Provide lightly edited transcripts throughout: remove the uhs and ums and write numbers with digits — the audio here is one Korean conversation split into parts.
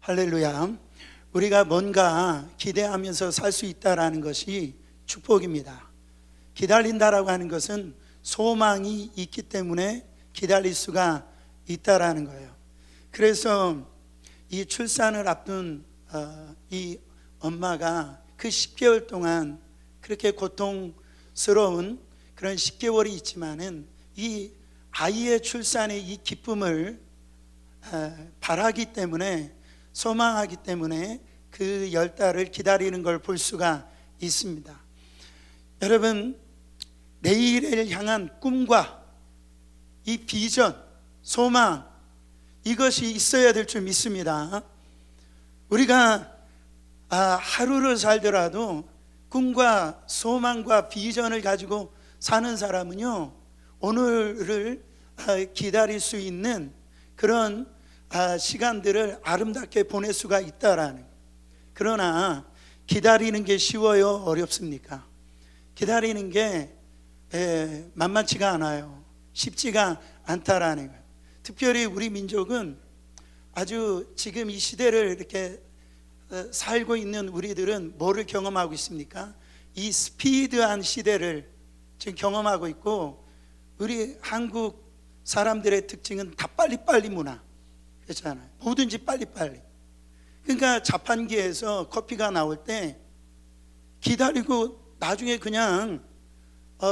할렐루야. 우리가 뭔가 기대하면서 살 수 있다라는 것이 축복입니다. 기다린다라고 하는 것은 소망이 있기 때문에 기다릴 수가 있다라는 거예요. 그래서 이 출산을 앞둔 이 엄마가 그 10개월 동안 그렇게 고통스러운 그런 10개월이 있지만은 이 아이의 출산의 이 기쁨을 바라기 때문에, 소망하기 때문에 그 10달을 기다리는 걸 볼 수가 있습니다. 여러분, 내일을 향한 꿈과 이 비전, 소망, 이것이 있어야 될 줄 믿습니다. 우리가 하루를 살더라도 꿈과 소망과 비전을 가지고 사는 사람은요, 오늘을 기다릴 수 있는 그런 시간들을 아름답게 보낼 수가 있다라는. 그러나 기다리는 게 쉬워요? 어렵습니까? 기다리는 게 만만치가 않아요. 쉽지가 않다라는 거예요. 특별히 우리 민족은 아주 지금 이 시대를 이렇게 살고 있는 우리들은 뭐를 경험하고 있습니까? 이 스피드한 시대를 지금 경험하고 있고, 우리 한국 사람들의 특징은 다 빨리빨리 문화, 그렇잖아요. 뭐든지 빨리빨리. 그러니까 자판기에서 커피가 나올 때 기다리고 나중에 그냥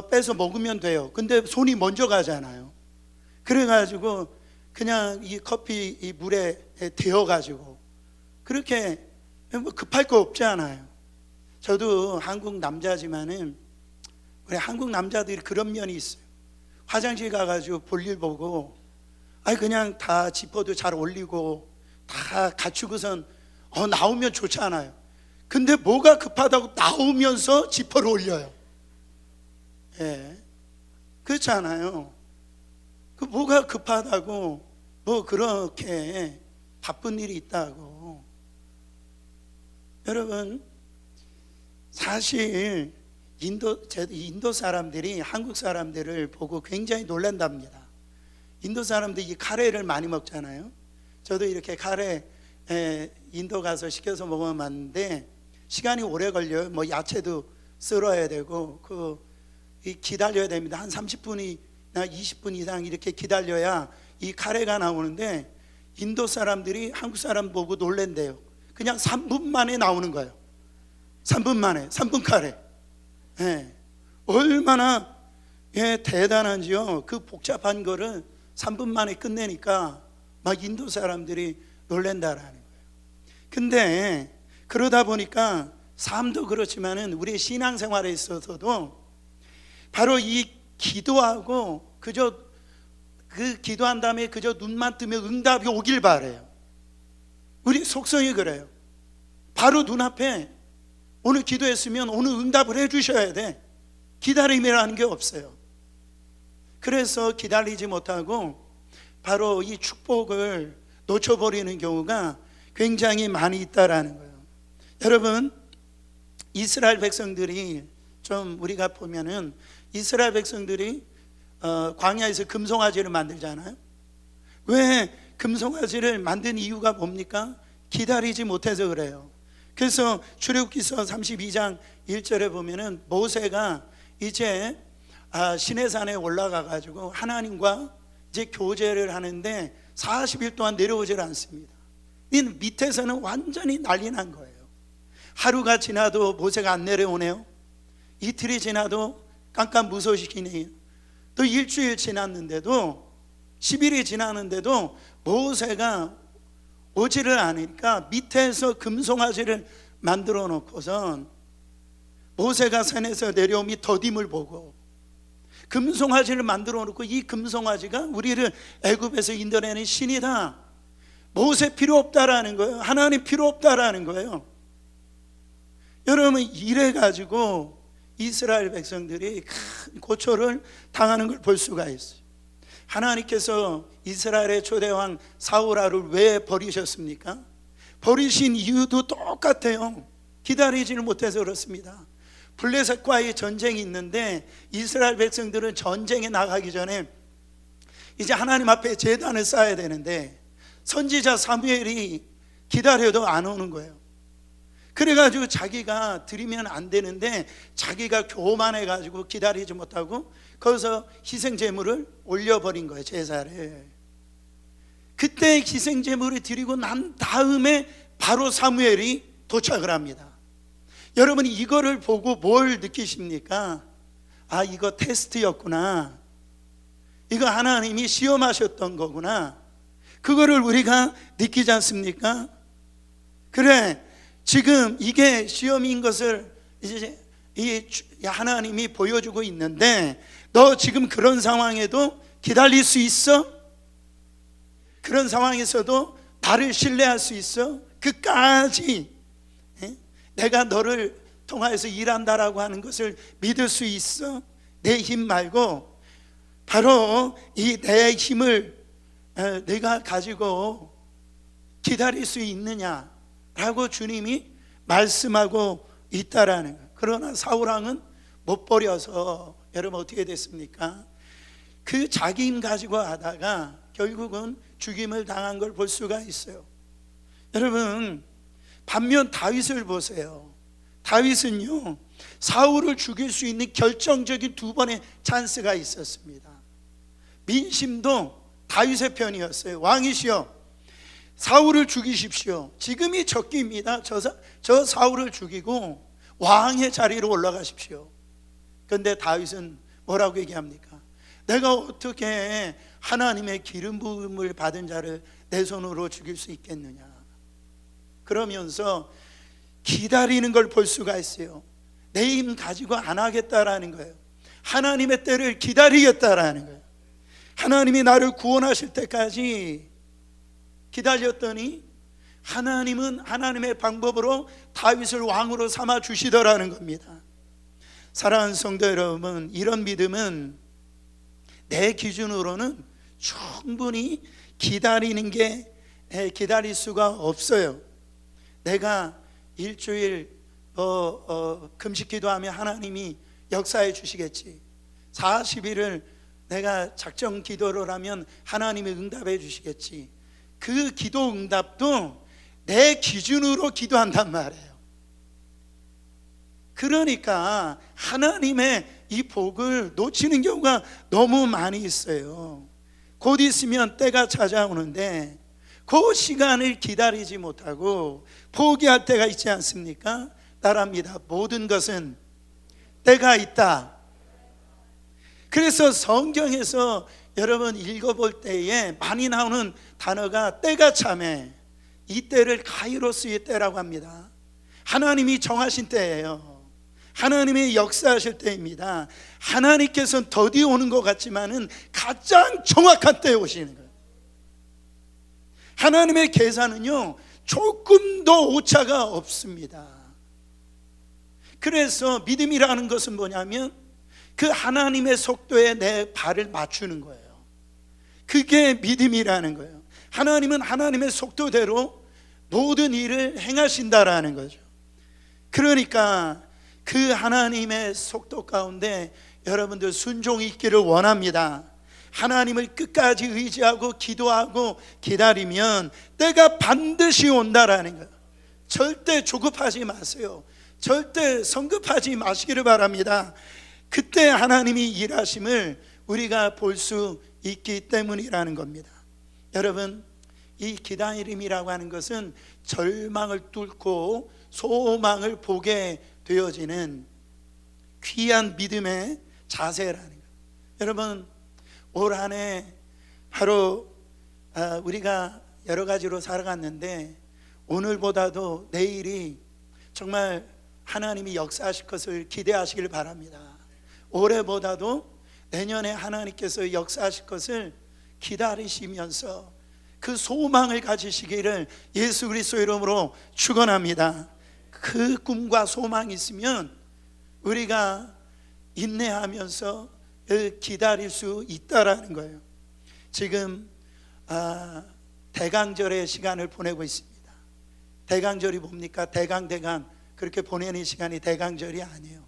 빼서 먹으면 돼요. 근데 손이 먼저 가잖아요. 그래가지고 그냥 이 커피 이 물에 데워가지고 그렇게 뭐 급할 거 없지 않아요. 저도 한국 남자지만은 우리 한국 남자들이 그런 면이 있어요. 화장실 가가지고 볼일 보고 그냥 다 지퍼도 잘 올리고 다 갖추고선 나오면 좋잖아요. 근데 뭐가 급하다고 나오면서 지퍼를 올려요. 그렇잖아요. 그 뭐가 급하다고 뭐 그렇게 바쁜 일이 있다고. 여러분, 사실 인도 사람들이 한국 사람들을 보고 굉장히 놀란답니다. 인도 사람들이 이 카레를 많이 먹잖아요. 저도 이렇게 카레 인도 가서 시켜서 먹어봤는데 시간이 오래 걸려요. 뭐 야채도 썰어야 되고 기다려야 됩니다. 한 30분이나 20분 이상 이렇게 기다려야 이 카레가 나오는데, 인도 사람들이 한국 사람 보고 놀랜대요. 그냥 3분 만에 나오는 거예요. 3분 만에, 3분 카레. 얼마나 대단한지요. 그 복잡한 거를 3분 만에 끝내니까 막 인도 사람들이 놀란다라는 거예요. 근데 그러다 보니까 삶도 그렇지만은 우리의 신앙생활에 있어서도 바로 이 기도하고 그저 그 기도한 다음에 그저 눈만 뜨면 응답이 오길 바래요. 우리 속성이 그래요. 바로 눈앞에 오늘 기도했으면 오늘 응답을 해주셔야 돼. 기다림이라는 게 없어요. 그래서 기다리지 못하고 바로 이 축복을 놓쳐버리는 경우가 굉장히 많이 있다라는 거예요. 여러분, 이스라엘 백성들이 좀 우리가 보면은 이스라엘 백성들이 광야에서 금송아지를 만들잖아요. 왜 금송아지를 만든 이유가 뭡니까? 기다리지 못해서 그래요. 그래서 출애굽기서 32장 1절에 보면은 모세가 이제 시내산에 올라가 가지고 하나님과 이제 교제를 하는데 40일 동안 내려오질 않습니다. 이 밑에서는 완전히 난리 난 거예요. 하루가 지나도 모세가 안 내려오네요. 이틀이 지나도 깜깜무소식이네요. 또 일주일 지났는데도 10일이 지났는데도 모세가 오지를 않으니까 밑에서 금송아지를 만들어 놓고선 모세가 산에서 내려오미 더딤을 보고 금송아지를 만들어 놓고, 이 금송아지가 우리를 애굽에서 인도내는 신이다, 모세 필요 없다라는 거예요. 하나님 필요 없다라는 거예요. 여러분, 이래 가지고 이스라엘 백성들이 큰 고초를 당하는 걸 볼 수가 있어요. 하나님께서 이스라엘의 초대왕 사울아를 왜 버리셨습니까? 버리신 이유도 똑같아요. 기다리지를 못해서 그렇습니다. 블레셋과의 전쟁이 있는데 이스라엘 백성들은 전쟁에 나가기 전에 이제 하나님 앞에 제단을 쌓아야 되는데 선지자 사무엘이 기다려도 안 오는 거예요. 그래가지고 자기가 드리면 안 되는데 자기가 교만해가지고 기다리지 못하고 거기서 희생제물을 올려버린 거예요, 제사를. 그때 희생제물을 드리고 난 다음에 바로 사무엘이 도착을 합니다. 여러분이 이거를 보고 뭘 느끼십니까? 아, 이거 테스트였구나. 이거 하나님이 시험하셨던 거구나. 그거를 우리가 느끼지 않습니까? 그래, 지금 이게 시험인 것을 이제 하나님이 보여주고 있는데 너 지금 그런 상황에도 기다릴 수 있어? 그런 상황에서도 나를 신뢰할 수 있어? 끝까지 내가 너를 통하여서 일한다라고 하는 것을 믿을 수 있어? 내 힘 말고 바로 이 내 힘을 내가 가지고 기다릴 수 있느냐라고 주님이 말씀하고 있다라는 거예요. 그러나 사울왕은 못 버려서 여러분 어떻게 됐습니까? 그 자기 힘 가지고 하다가 결국은 죽임을 당한 걸 볼 수가 있어요. 여러분, 반면 다윗을 보세요. 다윗은요, 사울을 죽일 수 있는 결정적인 두 번의 찬스가 있었습니다. 민심도 다윗의 편이었어요. 왕이시여, 사울을 죽이십시오. 지금이 적기입니다. 저 사울을 죽이고 왕의 자리로 올라가십시오. 그런데 다윗은 뭐라고 얘기합니까? 내가 어떻게 하나님의 기름 부음을 받은 자를 내 손으로 죽일 수 있겠느냐. 그러면서 기다리는 걸 볼 수가 있어요. 내 힘 가지고 안 하겠다라는 거예요. 하나님의 때를 기다리겠다라는 거예요. 하나님이 나를 구원하실 때까지 기다렸더니 하나님은 하나님의 방법으로 다윗을 왕으로 삼아 주시더라는 겁니다. 사랑하는 성도 여러분, 이런 믿음은 내 기준으로는 충분히 기다릴 수가 없어요. 내가 일주일 금식 기도하면 하나님이 역사해 주시겠지. 40일을 내가 작정 기도를 하면 하나님이 응답해 주시겠지. 그 기도 응답도 내 기준으로 기도한단 말이에요. 그러니까 하나님의 이 복을 놓치는 경우가 너무 많이 있어요. 곧 있으면 때가 찾아오는데 그 시간을 기다리지 못하고 포기할 때가 있지 않습니까? 따라합니다. 모든 것은 때가 있다. 그래서 성경에서 여러분 읽어볼 때에 많이 나오는 단어가 때가 참해. 이 때를 카이로스의 때라고 합니다. 하나님이 정하신 때예요. 하나님이 역사하실 때입니다. 하나님께서는 더디 오는 것 같지만은 가장 정확한 때에 오시는 거예요. 하나님의 계산은요 조금도 오차가 없습니다. 그래서 믿음이라는 것은 뭐냐면 그 하나님의 속도에 내 발을 맞추는 거예요. 그게 믿음이라는 거예요. 하나님은 하나님의 속도대로 모든 일을 행하신다라는 거죠. 그러니까 그 하나님의 속도 가운데 여러분들 순종이 있기를 원합니다. 하나님을 끝까지 의지하고 기도하고 기다리면 때가 반드시 온다라는 거예요. 절대 조급하지 마세요. 절대 성급하지 마시기를 바랍니다. 그때 하나님이 일하심을 우리가 볼 수 있기 때문이라는 겁니다. 여러분, 이 기다림이라고 하는 것은 절망을 뚫고 소망을 보게 되어지는 귀한 믿음의 자세라는 거예요. 여러분, 올 한 해 하루 우리가 여러 가지로 살아갔는데 오늘보다도 내일이 정말 하나님이 역사하실 것을 기대하시길 바랍니다. 올해보다도 내년에 하나님께서 역사하실 것을 기다리시면서 그 소망을 가지시기를 예수 그리스도의 이름으로 축원합니다. 그 꿈과 소망이 있으면 우리가 인내하면서 기다릴 수 있다라는 거예요. 지금 대강절의 시간을 보내고 있습니다. 대강절이 뭡니까? 대강 그렇게 보내는 시간이 대강절이 아니에요.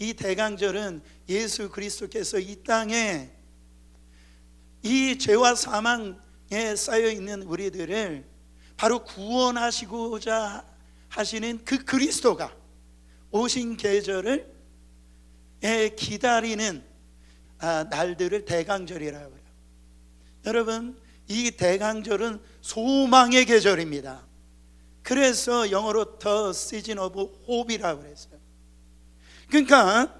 이 대강절은 예수 그리스도께서 이 땅에 이 죄와 사망에 쌓여 있는 우리들을 바로 구원하시고자 하시는 그 그리스도가 오신 계절을 기다리는 날들을 대강절이라고 해요. 여러분, 이 대강절은 소망의 계절입니다. 그래서 영어로 The Season of Hope이라고 그랬어요. 그러니까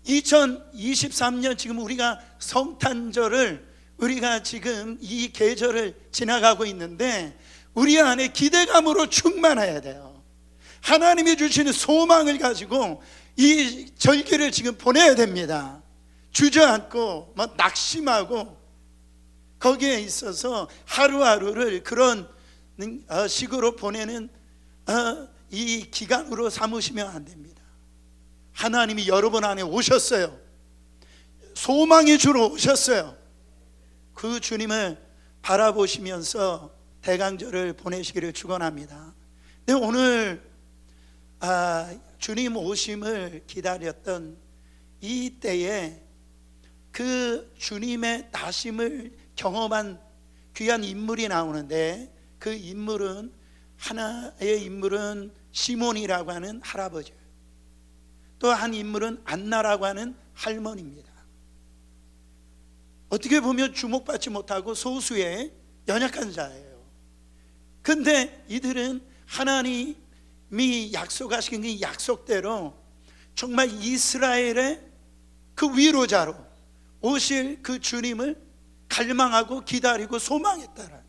2023년 지금 우리가 성탄절을 우리가 지금 이 계절을 지나가고 있는데 우리 안에 기대감으로 충만해야 돼요. 하나님이 주시는 소망을 가지고 이 절기를 지금 보내야 됩니다. 주저앉고 낙심하고 거기에 있어서 하루하루를 그런 식으로 보내는 이 기간으로 삼으시면 안 됩니다. 하나님이 여러분 안에 오셨어요. 소망의 주로 오셨어요. 그 주님을 바라보시면서 대강절을 보내시기를 축원합니다. 네, 오늘 주님 오심을 기다렸던 이 때에 그 주님의 나심을 경험한 귀한 인물이 나오는데 그 인물은 하나의 인물은 시몬이라고 하는 할아버지, 또 한 인물은 안나라고 하는 할머니입니다. 어떻게 보면 주목받지 못하고 소수의 연약한 자예요. 근데 이들은 하나님이 약속하신 그 약속대로 정말 이스라엘의 그 위로자로 오실 그 주님을 갈망하고 기다리고 소망했다라.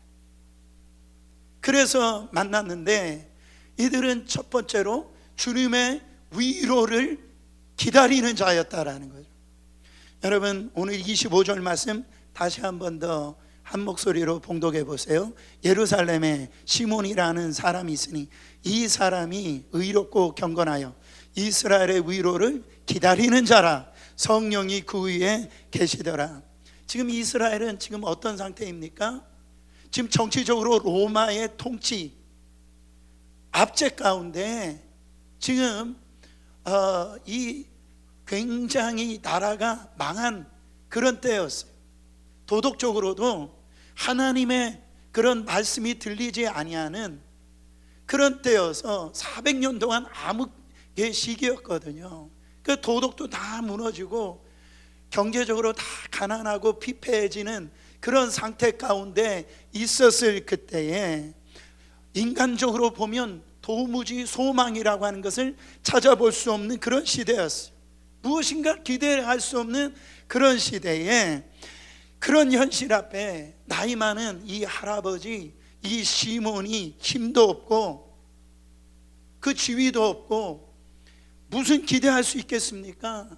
그래서 만났는데 이들은 첫 번째로 주님의 위로를 기다리는 자였다라는 거죠. 여러분, 오늘 25절 말씀 다시 한 번 더 한 목소리로 봉독해 보세요. 예루살렘에 시몬이라는 사람이 있으니 이 사람이 의롭고 경건하여 이스라엘의 위로를 기다리는 자라. 성령이 그 위에 계시더라. 지금 이스라엘은 지금 어떤 상태입니까? 지금 정치적으로 로마의 통치 압제 가운데 지금 이 굉장히 나라가 망한 그런 때였어요. 도덕적으로도 하나님의 그런 말씀이 들리지 아니하는 그런 때여서 400년 동안 암흑의 시기였거든요. 그 도덕도 다 무너지고 경제적으로 다 가난하고 피폐해지는 그런 상태 가운데 있었을 그때에 인간적으로 보면 도무지 소망이라고 하는 것을 찾아볼 수 없는 그런 시대였어요. 무엇인가 기대할 수 없는 그런 시대에 그런 현실 앞에 나이 많은 이 할아버지 이 시몬이 힘도 없고 그 지위도 없고 무슨 기대할 수 있겠습니까?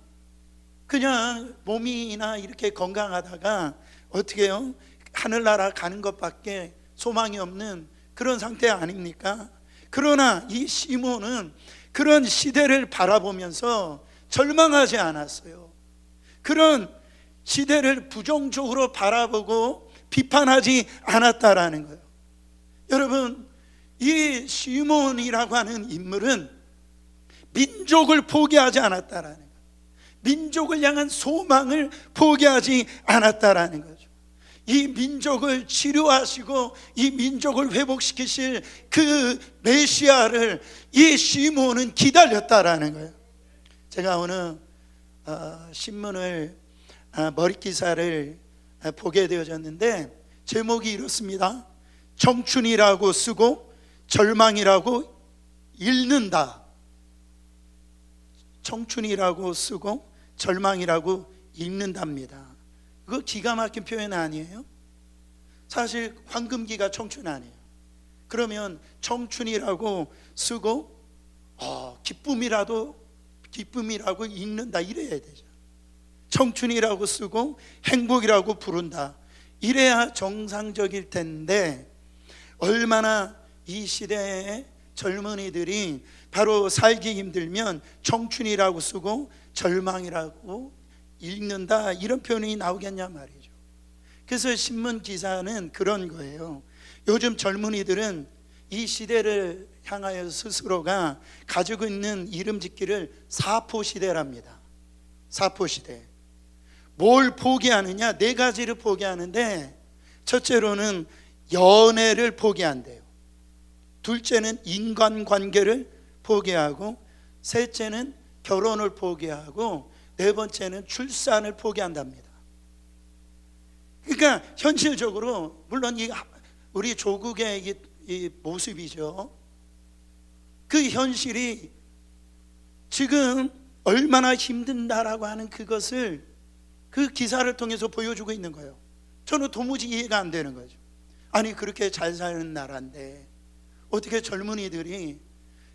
그냥 몸이나 이렇게 건강하다가 어떻게 해요? 하늘나라 가는 것밖에 소망이 없는 그런 상태 아닙니까? 그러나 이 시몬은 그런 시대를 바라보면서 절망하지 않았어요. 그런 시대를 부정적으로 바라보고 비판하지 않았다라는 거예요. 여러분, 이 시몬이라고 하는 인물은 민족을 포기하지 않았다라는 거예요. 민족을 향한 소망을 포기하지 않았다라는 거죠. 이 민족을 치료하시고 이 민족을 회복시키실 그 메시아를 이 시몬은 기다렸다라는 거예요. 제가 오늘 신문을 머리 기사를 보게 되어졌는데 제목이 이렇습니다. 청춘이라고 쓰고 절망이라고 읽는다. 청춘이라고 쓰고 절망이라고 읽는답니다. 그거 기가 막힌 표현 아니에요? 사실 황금기가 청춘 아니에요. 그러면 청춘이라고 쓰고 기쁨이라고 읽는다 이래야 되죠. 청춘이라고 쓰고 행복이라고 부른다 이래야 정상적일 텐데 얼마나 이 시대의 젊은이들이 바로 살기 힘들면 청춘이라고 쓰고 절망이라고 읽는다 이런 표현이 나오겠냐 말이죠. 그래서 신문 기사는 그런 거예요. 요즘 젊은이들은 이 시대를 향하여 스스로가 가지고 있는 이름 짓기를 사포시대랍니다. 사포시대. 뭘 포기하느냐? 네 가지를 포기하는데 첫째로는 연애를 포기한대요. 둘째는 인간관계를 포기하고, 셋째는 결혼을 포기하고, 네 번째는 출산을 포기한답니다. 그러니까 현실적으로 물론 우리 조국의 이 모습이죠. 그 현실이 지금 얼마나 힘든다라고 하는 그것을 그 기사를 통해서 보여주고 있는 거예요. 저는 도무지 이해가 안 되는 거죠. 아니, 그렇게 잘 사는 나라인데 어떻게 젊은이들이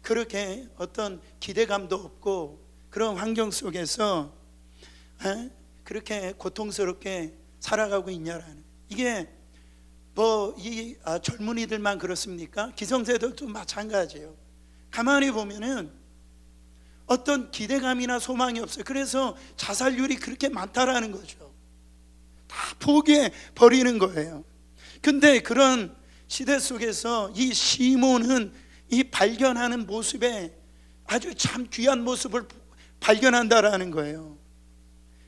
그렇게 어떤 기대감도 없고 그런 환경 속에서 그렇게 고통스럽게 살아가고 있냐라는, 이게 뭐 이 젊은이들만 그렇습니까? 기성세대도 마찬가지예요. 가만히 보면은 어떤 기대감이나 소망이 없어요. 그래서 자살률이 그렇게 많다라는 거죠. 다 포기해 버리는 거예요. 근데 그런 시대 속에서 이 시몬은 이 발견하는 모습에 아주 참 귀한 모습을 발견한다라는 거예요.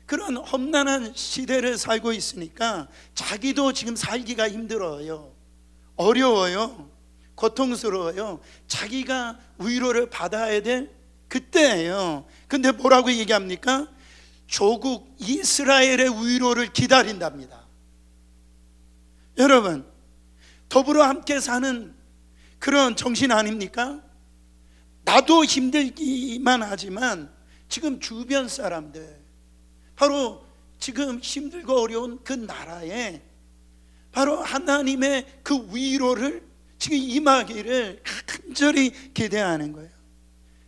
그런 험난한 시대를 살고 있으니까 자기도 지금 살기가 힘들어요. 어려워요. 고통스러워요. 자기가 위로를 받아야 될 그때예요. 근데 뭐라고 얘기합니까? 조국 이스라엘의 위로를 기다린답니다. 여러분, 더불어 함께 사는 그런 정신 아닙니까? 나도 힘들기만 하지만 지금 주변 사람들, 바로 지금 힘들고 어려운 그 나라에 바로 하나님의 그 위로를 지금 임하기를 간절히 기대하는 거예요.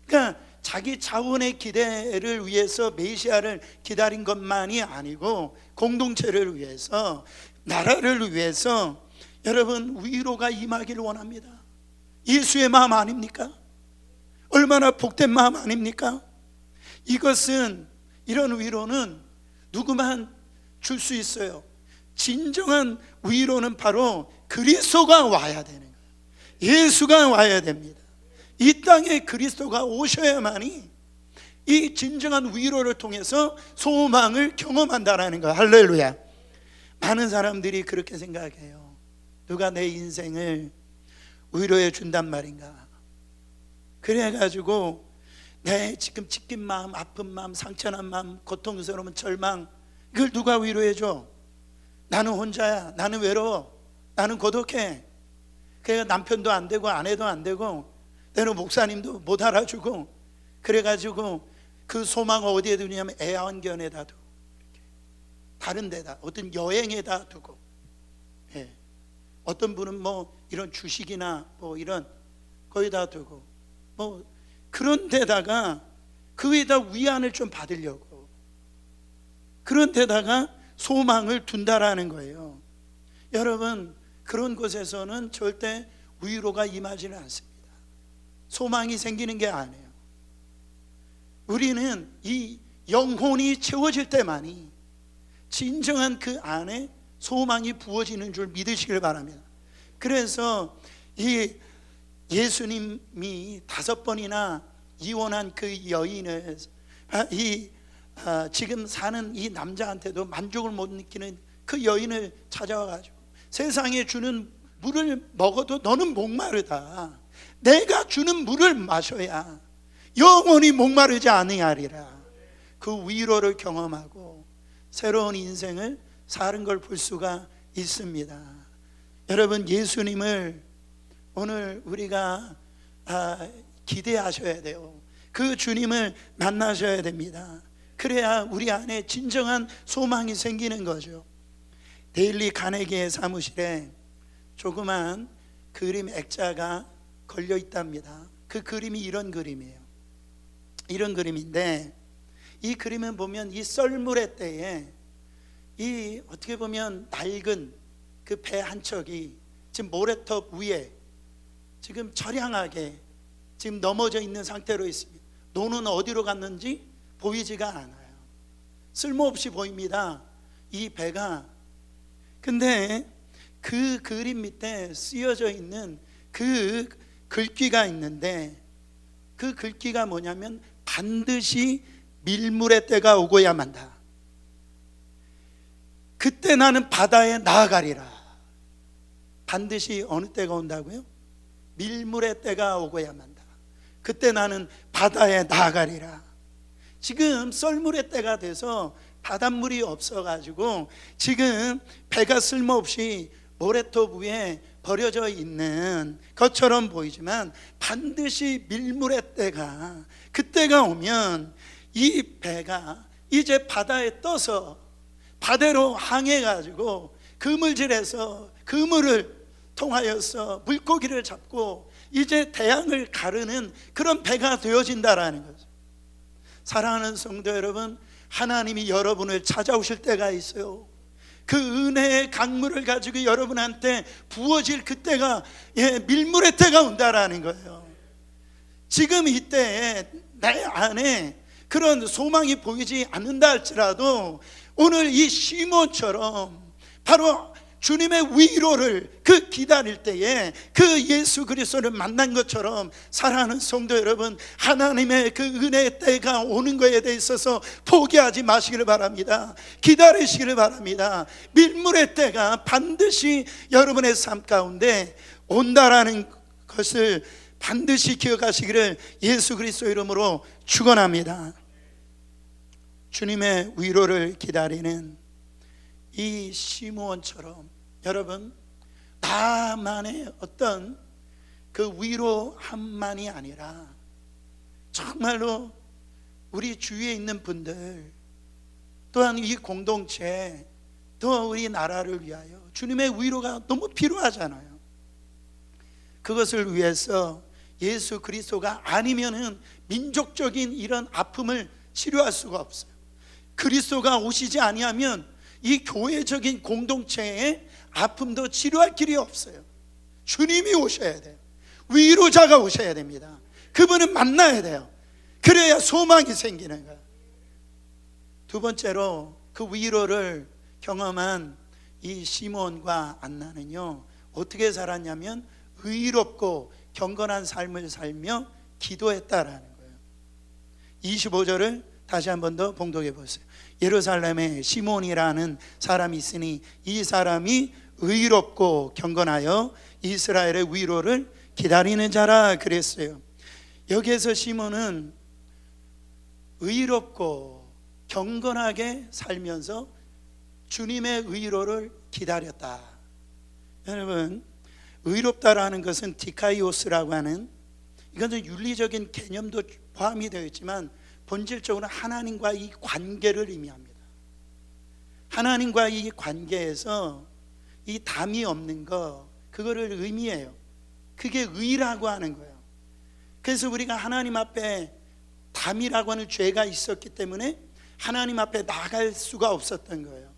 그러니까 자기 자원의 기대를 위해서 메시아를 기다린 것만이 아니고 공동체를 위해서, 나라를 위해서 여러분 위로가 임하기를 원합니다. 예수의 마음 아닙니까? 얼마나 복된 마음 아닙니까? 이것은, 이런 위로는 누구만 줄 수 있어요. 진정한 위로는 바로 그리스도가 와야 되는 거예요. 예수가 와야 됩니다. 이 땅에 그리스도가 오셔야만이 이 진정한 위로를 통해서 소망을 경험한다라는 거예요. 할렐루야. 많은 사람들이 그렇게 생각해요. 누가 내 인생을 위로해 준단 말인가? 그래가지고 내 지금 찢긴 마음, 아픈 마음, 상처난 마음, 고통스러운 절망, 이걸 누가 위로해 줘? 나는 혼자야. 나는 외로워. 나는 고독해. 그래서 남편도 안 되고 아내도 안 되고 때로 목사님도 못 알아주고, 그래가지고 그 소망을 어디에 두냐면 애완견에다 두고, 다른 데다, 어떤 여행에다 두고, 어떤 분은 뭐 이런 주식이나 뭐 이런 거기다 두고, 뭐 그런 데다가 그에다 위안을 좀 받으려고, 그런 데다가 소망을 둔다라는 거예요. 여러분, 그런 곳에서는 절대 위로가 임하지는 않습니다. 소망이 생기는 게 아니에요. 우리는 이 영혼이 채워질 때만이 진정한 그 안에 소망이 부어지는 줄 믿으시길 바랍니다. 그래서 이 예수님이 5번이나 이혼한 그 여인을 지금 사는 이 남자한테도 만족을 못 느끼는 그 여인을 찾아와가지고, 세상에 주는 물을 먹어도 너는 목마르다. 내가 주는 물을 마셔야 영원히 목마르지 아니하리라. 그 위로를 경험하고 새로운 인생을 사는 걸 볼 수가 있습니다. 여러분, 예수님을 오늘 우리가 기대하셔야 돼요. 그 주님을 만나셔야 됩니다. 그래야 우리 안에 진정한 소망이 생기는 거죠. 데일리 카네기의 사무실에 조그만 그림 액자가 걸려 있답니다. 그 그림이 이런 그림이에요. 이런 그림인데, 이 그림을 보면 이 썰물의 때에 이 어떻게 보면 낡은 그 배 한 척이 지금 모래톱 위에 지금 처량하게 지금 넘어져 있는 상태로 있습니다. 노는 어디로 갔는지 보이지가 않아요. 쓸모없이 보입니다, 이 배가. 근데 그 그림 밑에 쓰여져 있는 그 글귀가 있는데, 그 글귀가 뭐냐면 반드시 밀물의 때가 오고야만 다. 그때 나는 바다에 나아가리라. 반드시 어느 때가 온다고요? 밀물의 때가 오고야 만다. 그때 나는 바다에 나아가리라. 지금 썰물의 때가 돼서 바닷물이 없어가지고 지금 배가 쓸모없이 모래톱 위에 버려져 있는 것처럼 보이지만 반드시 밀물의 때가, 그때가 오면 이 배가 이제 바다에 떠서 바다로 항해가지고 그물질에서 그물을 통하여서 물고기를 잡고 이제 대양을 가르는 그런 배가 되어진다라는 거죠. 사랑하는 성도 여러분, 하나님이 여러분을 찾아오실 때가 있어요. 그 은혜의 강물을 가지고 여러분한테 부어질 그때가, 밀물의 때가 온다라는 거예요. 지금 이때에 내 안에 그런 소망이 보이지 않는다 할지라도 오늘 이 시몬처럼 바로 주님의 위로를 그 기다릴 때에 그 예수 그리스도를 만난 것처럼, 사랑하는 성도 여러분, 하나님의 그 은혜의 때가 오는 것에 대해 있어서 포기하지 마시기를 바랍니다. 기다리시기를 바랍니다. 밀물의 때가 반드시 여러분의 삶 가운데 온다라는 것을 반드시 기억하시기를 예수 그리스도 이름으로 축원합니다. 주님의 위로를 기다리는 이 시므온처럼 여러분, 나만의 어떤 그 위로함만이 아니라 정말로 우리 주위에 있는 분들, 또한 이 공동체, 또 우리나라를 위하여 주님의 위로가 너무 필요하잖아요. 그것을 위해서 예수 그리스도가 아니면은 민족적인 이런 아픔을 치료할 수가 없어요. 그리스도가 오시지 아니하면 이 교회적인 공동체의 아픔도 치료할 길이 없어요. 주님이 오셔야 돼요. 위로자가 오셔야 됩니다. 그분을 만나야 돼요. 그래야 소망이 생기는 거예요. 두 번째로 그 위로를 경험한 이 시몬과 안나는요, 어떻게 살았냐면 의롭고 경건한 삶을 살며 기도했다라는 거예요. 25절을 다시 한 번 더 봉독해 보세요. 예루살렘에 시몬이라는 사람이 있으니 이 사람이 의롭고 경건하여 이스라엘의 위로를 기다리는 자라 그랬어요. 여기에서 시몬은 의롭고 경건하게 살면서 주님의 위로를 기다렸다. 여러분, 의롭다라는 것은 디카이오스라고 하는, 이것은 윤리적인 개념도 포함이 되어 있지만 본질적으로 하나님과 이 관계를 의미합니다. 하나님과 이 관계에서 이 담이 없는 거, 그거를 의미해요. 그게 의라고 하는 거예요. 그래서 우리가 하나님 앞에 담이라고 하는 죄가 있었기 때문에 하나님 앞에 나갈 수가 없었던 거예요.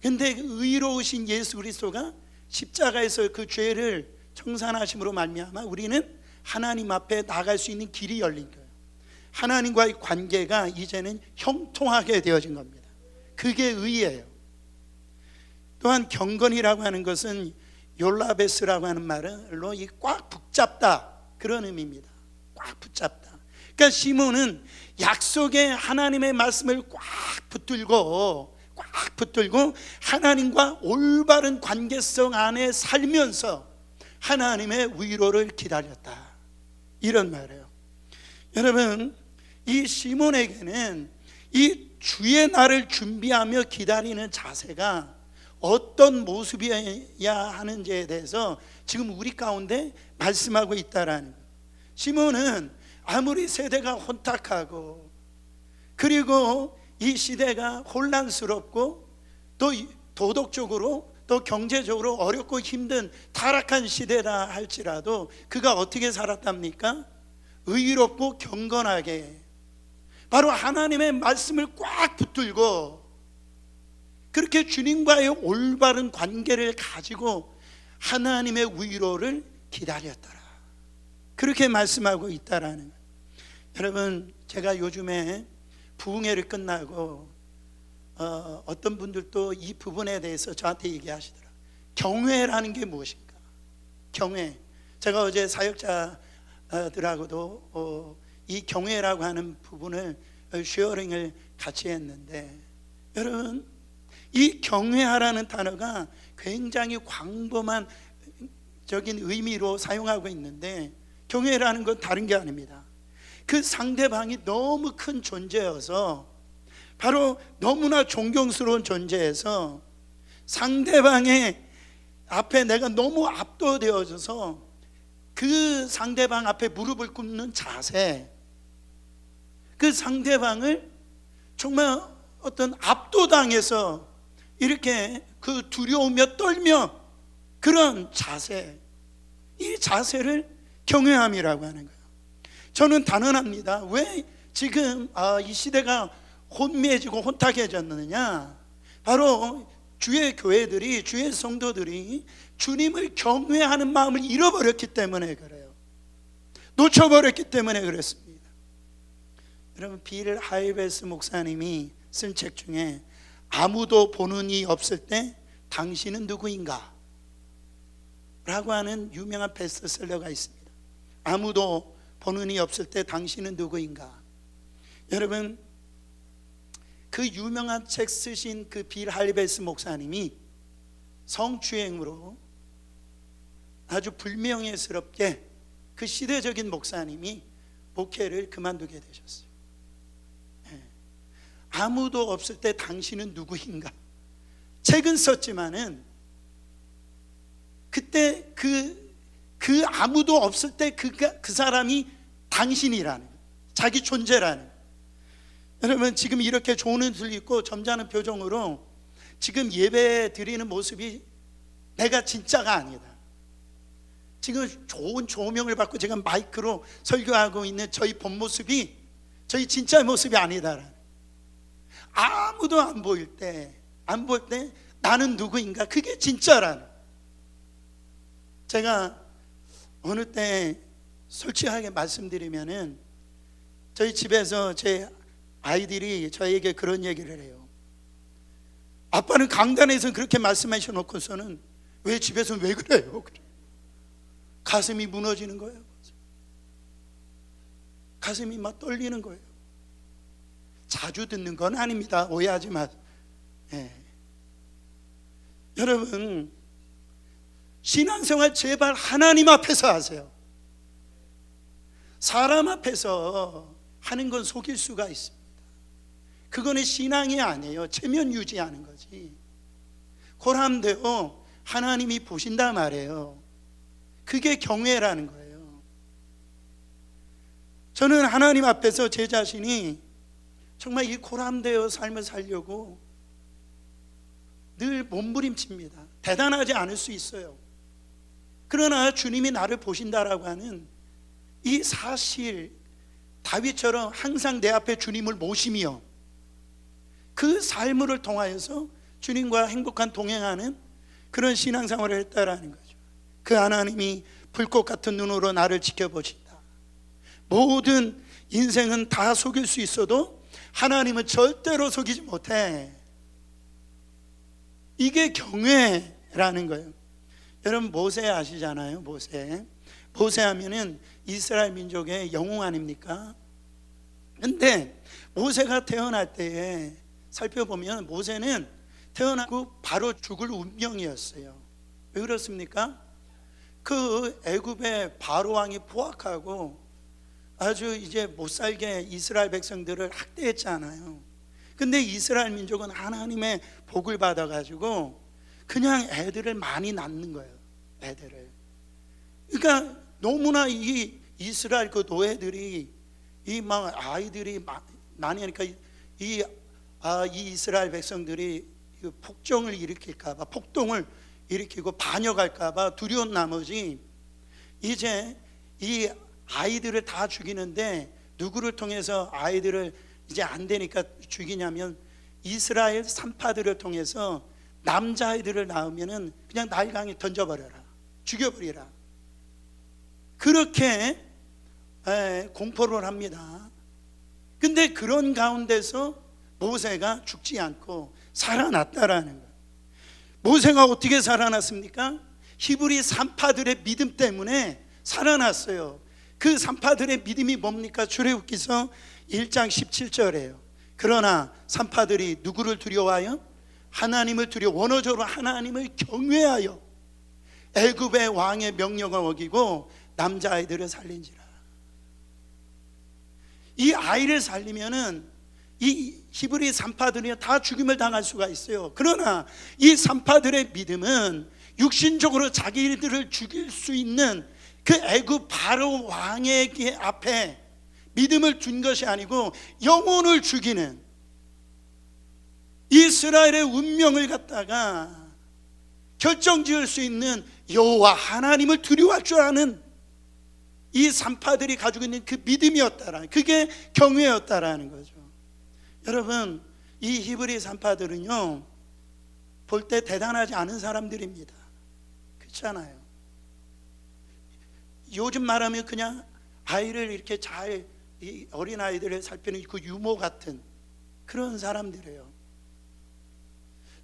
그런데 의로우신 예수 그리스도가 십자가에서 그 죄를 청산하심으로 말미암아 우리는 하나님 앞에 나갈 수 있는 길이 열린 거예요. 하나님과의 관계가 이제는 형통하게 되어진 겁니다. 그게 의예요. 또한 경건이라고 하는 것은 욜라베스라고 하는 말로 이 꽉 붙잡다, 그런 의미입니다. 꽉 붙잡다. 그러니까 시몬은 약속의 하나님의 말씀을 꽉 붙들고 하나님과 올바른 관계성 안에 살면서 하나님의 위로를 기다렸다, 이런 말이에요. 여러분, 이 시몬에게는 이 주의 날을 준비하며 기다리는 자세가 어떤 모습이어야 하는지에 대해서 지금 우리 가운데 말씀하고 있다라는 거예요. 시몬은 아무리 세대가 혼탁하고 그리고 이 시대가 혼란스럽고 또 도덕적으로 또 경제적으로 어렵고 힘든 타락한 시대다 할지라도 그가 어떻게 살았답니까? 의롭고 경건하게 바로 하나님의 말씀을 꽉 붙들고 그렇게 주님과의 올바른 관계를 가지고 하나님의 위로를 기다렸더라, 그렇게 말씀하고 있다라는 거예요. 여러분, 제가 요즘에 부흥회를 끝나고 어떤 분들도 이 부분에 대해서 저한테 얘기하시더라. 경외라는 게 무엇인가? 경외. 제가 어제 사역자들하고도 이 경외라고 하는 부분을 쉐어링을 같이 했는데, 여러분, 이 경외하라는 단어가 굉장히 광범한 적인 의미로 사용하고 있는데 경외라는 건 다른 게 아닙니다. 그 상대방이 너무 큰 존재여서, 바로 너무나 존경스러운 존재여서 상대방의 앞에 내가 너무 압도되어져서 그 상대방 앞에 무릎을 꿇는 자세, 그 상대방을 정말 어떤 압도당해서 이렇게 그 두려우며 떨며 그런 자세, 이 자세를 경외함이라고 하는 거예요. 저는 단언합니다. 왜 지금 이 시대가 혼미해지고 혼탁해졌느냐? 바로 주의 교회들이, 주의 성도들이 주님을 경외하는 마음을 잃어버렸기 때문에 그래요. 놓쳐버렸기 때문에 그렇습니다. 여러분, 빌 하이베스 목사님이 쓴 책 중에 아무도 보는 이 없을 때 당신은 누구인가? 라고 하는 유명한 베스트셀러가 있습니다. 아무도 보는 이 없을 때 당신은 누구인가? 여러분, 그 유명한 책 쓰신 그 빌 하이베스 목사님이 성추행으로 아주 불명예스럽게, 그 시대적인 목사님이 목회를 그만두게 되셨어요. 아무도 없을 때 당신은 누구인가? 책은 썼지만은 그때 그 아무도 없을 때 그 사람이 당신이라는, 자기 존재라는. 여러분, 지금 이렇게 좋은 옷을 입고 점잖은 표정으로 지금 예배 드리는 모습이 내가 진짜가 아니다. 지금 좋은 조명을 받고 제가 마이크로 설교하고 있는 저희 본 모습이 저희 진짜 모습이 아니다. 아무도 안 보일 때 나는 누구인가? 그게 진짜라는. 제가 어느 때 솔직하게 말씀드리면은, 저희 집에서 제 아이들이 저에게 그런 얘기를 해요. 아빠는 강단에서 그렇게 말씀하셔 놓고서는 왜 집에서 왜 그래요? 가슴이 무너지는 거예요. 가슴이 막 떨리는 거예요. 자주 듣는 건 아닙니다. 오해하지 마세요. 여러분, 신앙생활 제발 하나님 앞에서 하세요. 사람 앞에서 하는 건 속일 수가 있습니다. 그거는 신앙이 아니에요. 체면 유지하는 거지. 고람되어 하나님이 보신단 말이에요. 그게 경외라는 거예요. 저는 하나님 앞에서 제 자신이 정말 이 고람되어 삶을 살려고 늘 몸부림칩니다. 대단하지 않을 수 있어요. 그러나 주님이 나를 보신다라고 하는 이 사실, 다윗처럼 항상 내 앞에 주님을 모시며 그 삶을 통하여서 주님과 행복한 동행하는 그런 신앙생활을 했다라는 거죠. 그 하나님이 불꽃 같은 눈으로 나를 지켜보신다. 모든 인생은 다 속일 수 있어도 하나님은 절대로 속이지 못해. 이게 경외라는 거예요. 여러분, 모세 아시잖아요. 모세 하면은 이스라엘 민족의 영웅 아닙니까? 근데 모세가 태어날 때에 살펴보면 모세는 태어나고 바로 죽을 운명이었어요. 왜 그렇습니까? 그 애굽의 바로 왕이 포악하고 아주 이제 못살게 이스라엘 백성들을 학대했잖아요. 근데 이스라엘 민족은 하나님의 복을 받아가지고 그냥 애들을 많이 낳는 거예요. 애들을. 그러니까 너무나 이 이스라엘 그 노예들이 이 막 아이들이 많이 하니까 이 이스라엘 백성들이 폭정을 일으킬까봐, 폭동을 일으키고 반역할까봐 두려운 나머지 이제 이 아이들을 다 죽이는데 누구를 통해서 아이들을 이제 안 되니까 죽이냐면 이스라엘 산파들을 통해서 남자아이들을 낳으면은 그냥 나일강에 던져버려라, 죽여버리라. 그렇게 공포를 합니다. 근데 그런 가운데서 모세가 죽지 않고 살아났다라는 거예요. 모세가 어떻게 살아났습니까? 히브리 산파들의 믿음 때문에 살아났어요. 그 산파들의 믿음이 뭡니까? 출애굽기서 1장 17절이에요. 그러나 산파들이 누구를 두려워하여? 하나님을 원어적으로 하나님을 경외하여 애굽의 왕의 명령을 어기고 남자아이들을 살린지라. 이 아이를 살리면은 이 히브리 산파들이 다 죽임을 당할 수가 있어요. 그러나 이 산파들의 믿음은 육신적으로 자기들을 죽일 수 있는 그 애굽 바로 왕의 앞에 믿음을 둔 것이 아니고 영혼을 죽이는 이스라엘의 운명을 갖다가 결정지을 수 있는 여호와 하나님을 두려워할 줄 아는 이 산파들이 가지고 있는 그 믿음이었다라는, 그게 경외였다라는 거죠. 여러분, 이 히브리 산파들은요 볼 때 대단하지 않은 사람들입니다. 그렇잖아요. 요즘 말하면 그냥 아이를 이렇게 잘, 이 어린 아이들을 살피는 그 유모 같은 그런 사람들이에요.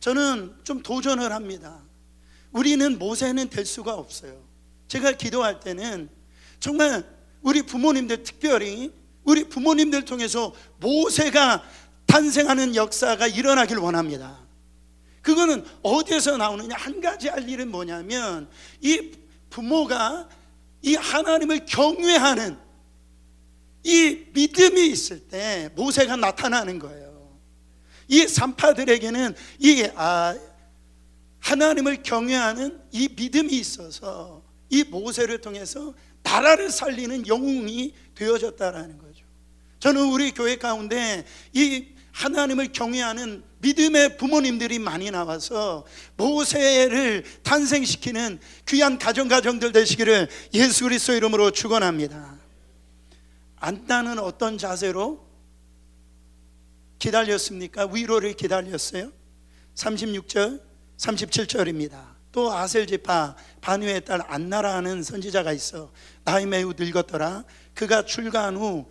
저는 좀 도전을 합니다. 우리는 모세는 될 수가 없어요. 제가 기도할 때는 정말 우리 부모님들, 특별히 우리 부모님들 통해서 모세가 탄생하는 역사가 일어나길 원합니다. 그거는 어디에서 나오느냐? 한 가지 할 일은 뭐냐면 이 부모가 이 하나님을 경외하는 이 믿음이 있을 때 모세가 나타나는 거예요. 이 산파들에게는 이 하나님을 경외하는 이 믿음이 있어서 이 모세를 통해서 나라를 살리는 영웅이 되어졌다라는 거죠. 저는 우리 교회 가운데 이 하나님을 경외하는 믿음의 부모님들이 많이 나와서 모세를 탄생시키는 귀한 가정들 되시기를 예수 그리스도 이름으로 축원합니다. 안나는 어떤 자세로 기다렸습니까? 위로를 기다렸어요. 36절 37절입니다. 또 아셀 지파 바누의 딸 안나라는 선지자가 있어 나이 매우 늙었더라. 그가 출가한 후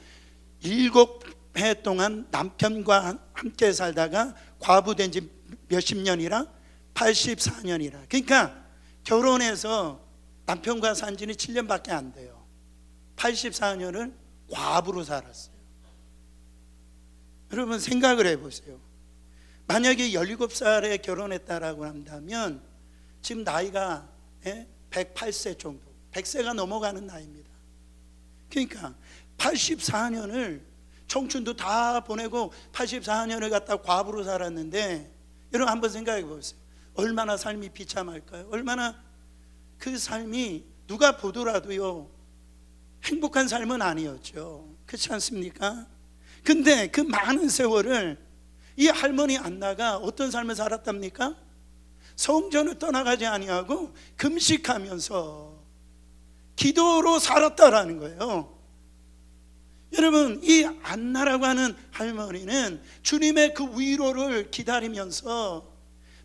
7해 동안 남편과 함께 살다가 과부된 지 몇십 년이라 84년이라. 그러니까 결혼해서 남편과 산 지는 7년밖에 안 돼요. 84년을 과부로 살았어요. 여러분 생각을 해보세요. 만약에 17살에 결혼했다라고 한다면 지금 나이가 108세 정도, 100세가 넘어가는 나이입니다. 그러니까 84년을 청춘도 다 보내고 84년을 갖다 과부로 살았는데, 여러분 한번 생각해 보세요. 얼마나 삶이 비참할까요? 얼마나 그 삶이 누가 보더라도요 행복한 삶은 아니었죠. 그렇지 않습니까? 근데 그 많은 세월을 이 할머니 안나가 어떤 삶을 살았답니까? 성전을 떠나가지 아니하고 금식하면서 기도로 살았다라는 거예요. 여러분, 이 안나라고 하는 할머니는 주님의 그 위로를 기다리면서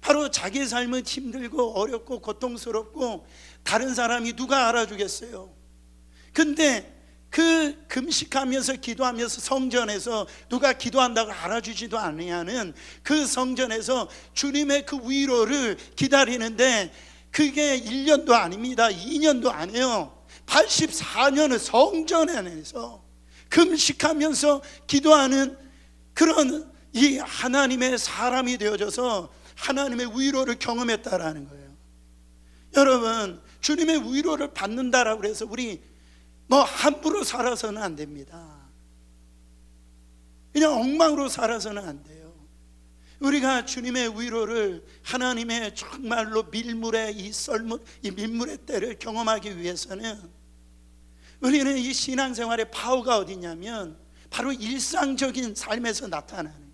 바로 자기 삶은 힘들고 어렵고 고통스럽고 다른 사람이 누가 알아주겠어요. 근데 그 금식하면서 기도하면서 성전에서 누가 기도한다고 알아주지도 아니하는 그 성전에서 주님의 그 위로를 기다리는데 그게 1년도 아닙니다. 2년도 아니에요. 84년을 성전 안에서 금식하면서 기도하는 그런 이 하나님의 사람이 되어져서 하나님의 위로를 경험했다라는 거예요. 여러분, 주님의 위로를 받는다라고 해서 우리 함부로 살아서는 안 됩니다. 그냥 엉망으로 살아서는 안 돼요. 우리가 주님의 위로를, 하나님의 정말로 밀물의 이 밀물의 때를 경험하기 위해서는 우리는 이 신앙생활의 파워가 어디냐면 바로 일상적인 삶에서 나타나는,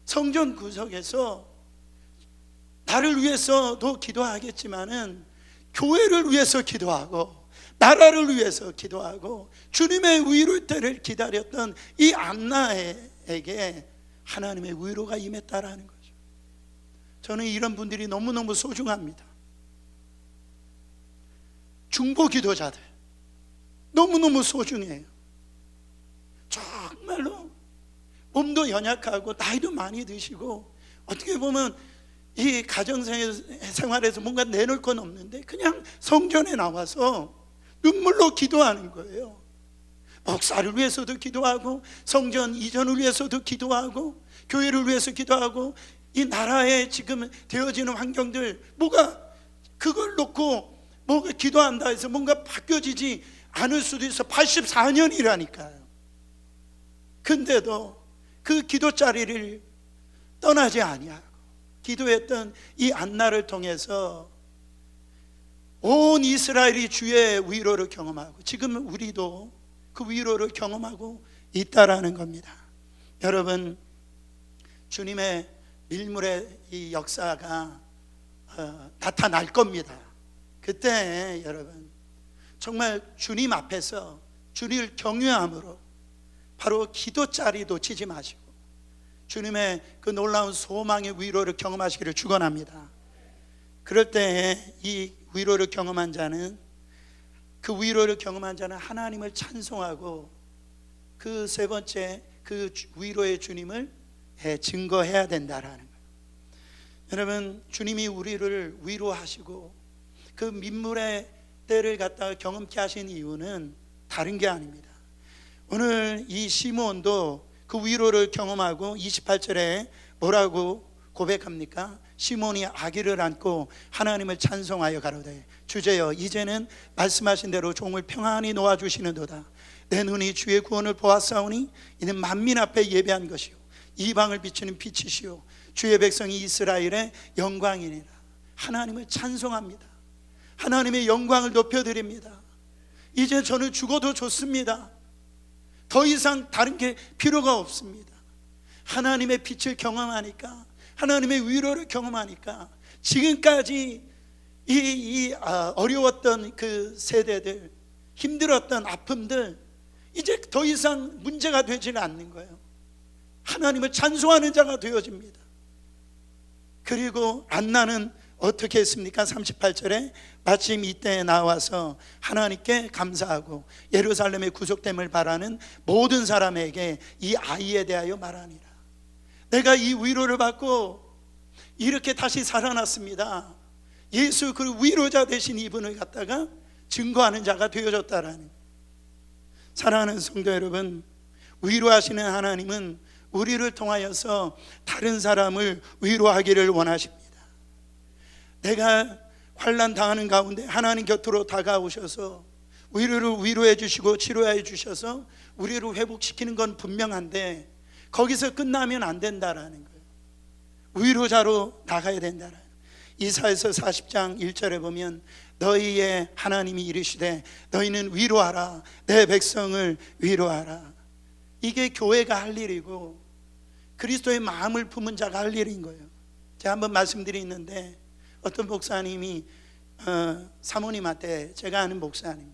성전 구석에서 나를 위해서도 기도하겠지만은 교회를 위해서 기도하고 나라를 위해서 기도하고 주님의 위로의 때를 기다렸던 이 안나에게 하나님의 위로가 임했다라는 거죠. 저는 이런 분들이 너무너무 소중합니다. 중보 기도자들 너무너무 소중해요. 정말로 몸도 연약하고 나이도 많이 드시고 어떻게 보면 이 가정생활에서 뭔가 내놓을 건 없는데 그냥 성전에 나와서 눈물로 기도하는 거예요. 목사를 위해서도 기도하고 성전 이전을 위해서도 기도하고 교회를 위해서 기도하고 이 나라에 지금 되어지는 환경들 뭐가 그걸 놓고 뭔가 기도한다 해서 뭔가 바뀌어지지 않을 수도 있어. 84년이라니까요. 근데도 그 기도 자리를 떠나지 아니하고 기도했던 이 안나를 통해서 온 이스라엘이 주의 위로를 경험하고 지금 우리도 그 위로를 경험하고 있다라는 겁니다. 여러분, 주님의 밀물의 이 역사가 나타날 겁니다. 그때 여러분 정말 주님 앞에서 주님을 경외함으로 바로 기도자리 놓치지 마시고 주님의 그 놀라운 소망의 위로를 경험하시기를 축원합니다. 그럴 때 이 위로를 경험한 자는 하나님을 찬송하고 그 세 번째 그 위로의 주님을 증거해야 된다라는 거예요. 여러분, 주님이 우리를 위로하시고 그 민물의 때를 갖다가 경험케 하신 이유는 다른 게 아닙니다. 오늘 이 시므온도 그 위로를 경험하고 28절에 뭐라고 고백합니까? 시몬이 아기를 안고 하나님을 찬송하여 가로되 주제여 이제는 말씀하신 대로 종을 평안히 놓아주시는도다. 내 눈이 주의 구원을 보았사오니 이는 만민 앞에 예배한 것이요 이방을 비추는 빛이시요 주의 백성이 이스라엘의 영광이니라. 하나님을 찬송합니다. 하나님의 영광을 높여드립니다. 이제 저는 죽어도 좋습니다. 더 이상 다른 게 필요가 없습니다. 하나님의 빛을 경험하니까, 하나님의 위로를 경험하니까 지금까지 어려웠던 그 세대들, 힘들었던 아픔들 이제 더 이상 문제가 되지는 않는 거예요. 하나님을 찬송하는 자가 되어집니다. 그리고 안나는 어떻게 했습니까? 38절에 마침 이때에 나와서 하나님께 감사하고 예루살렘의 구속됨을 바라는 모든 사람에게 이 아이에 대하여 말하니라. 내가 이 위로를 받고 이렇게 다시 살아났습니다. 예수 그 위로자 되신 이분을 갖다가 증거하는 자가 되어졌다라는. 사랑하는 성도 여러분, 위로하시는 하나님은 우리를 통하여서 다른 사람을 위로하기를 원하십니다. 내가 환난 당하는 가운데 하나님 곁으로 다가오셔서 우리를 위로해 주시고 치료해 주셔서 우리를 회복시키는 건 분명한데 거기서 끝나면 안 된다라는 거예요. 위로자로 나가야 된다라는. 이사야서 40장 1절에 보면 너희의 하나님이 이르시되 너희는 위로하라 내 백성을 위로하라. 이게 교회가 할 일이고 그리스도의 마음을 품은 자가 할 일인 거예요. 제가 한번 말씀드리는데 어떤 목사님이 사모님한테, 제가 아는 목사님이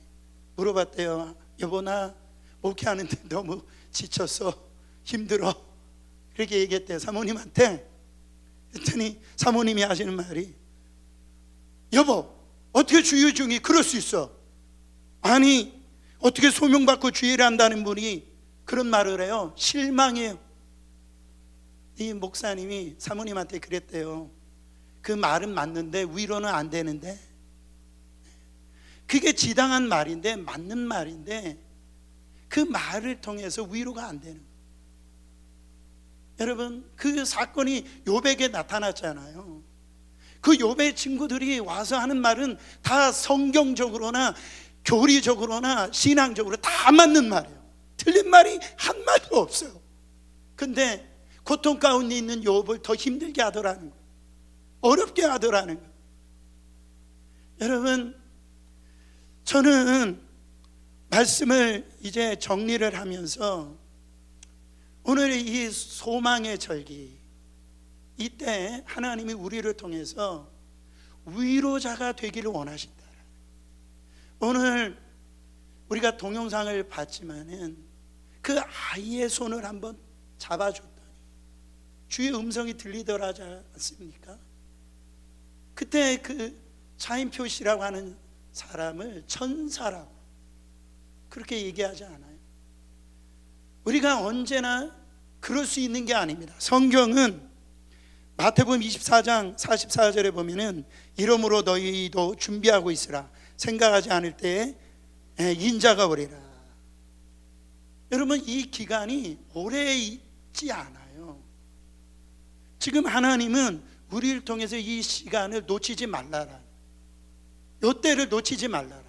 물어봤대요. 여보, 나 목회하는데 너무 지쳤어, 힘들어, 그렇게 얘기했대요 사모님한테. 그랬더니 사모님이 하시는 말이, 여보 어떻게 주일 중에 그럴 수 있어? 아니 어떻게 소명받고 주일을 한다는 분이 그런 말을 해요? 실망해요. 이 목사님이 사모님한테 그랬대요. 그 말은 맞는데 위로는 안 되는데, 그게 지당한 말인데 맞는 말인데 그 말을 통해서 위로가 안 되는 거예요. 여러분, 그 사건이 욥에게 나타났잖아요. 그 욥의 친구들이 와서 하는 말은 다 성경적으로나 교리적으로나 신앙적으로 다 맞는 말이에요. 틀린 말이 한 마디도 없어요. 근데 고통 가운데 있는 욥을 더 힘들게 하더라는 거예요. 어렵게 하더라는 거예요. 여러분, 저는 말씀을 이제 정리를 하면서 오늘 이 소망의 절기, 이때 하나님이 우리를 통해서 위로자가 되기를 원하신다. 오늘 우리가 동영상을 봤지만은 그 아이의 손을 한번 잡아줬더니 주의 음성이 들리더라지 않습니까? 그때 그 차인표 씨라고 하는 사람을 천사라고 그렇게 얘기하지 않아요? 우리가 언제나 그럴 수 있는 게 아닙니다. 성경은 마태복음 24장 44절에 보면은 이러므로 너희도 준비하고 있으라 생각하지 않을 때에 인자가 오리라. 여러분, 이 기간이 오래 있지 않아요. 지금 하나님은 우리를 통해서 이 시간을 놓치지 말라라. 요 때를 놓치지 말라라.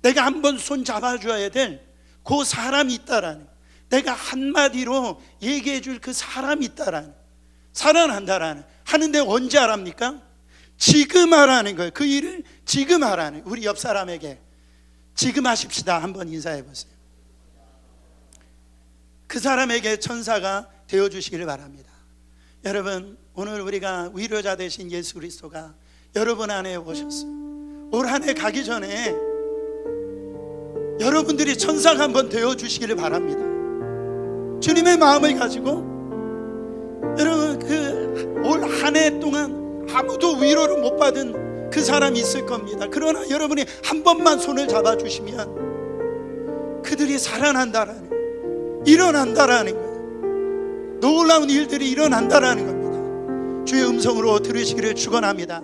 내가 한번 손 잡아줘야 될 그 사람이 있다라는, 내가 한마디로 얘기해 줄 그 사람이 있다라는, 사랑한다라는, 하는데 언제 하랍니까? 지금 하라는 거예요. 그 일을 지금 하라는. 우리 옆 사람에게 지금 하십시다 한번 인사해 보세요. 그 사람에게 천사가 되어주시기를 바랍니다. 여러분, 오늘 우리가 위로자 되신 예수 그리스도가 여러분 안에 오셨어요. 올 한 해 가기 전에 여러분들이 천사가 한번 되어주시기를 바랍니다. 주님의 마음을 가지고 여러분, 그 올 한 해 동안 아무도 위로를 못 받은 그 사람이 있을 겁니다. 그러나 여러분이 한 번만 손을 잡아주시면 그들이 살아난다라는, 일어난다라는 거예요. 놀라운 일들이 일어난다라는 겁니다. 주의 음성으로 들으시기를 축원합니다.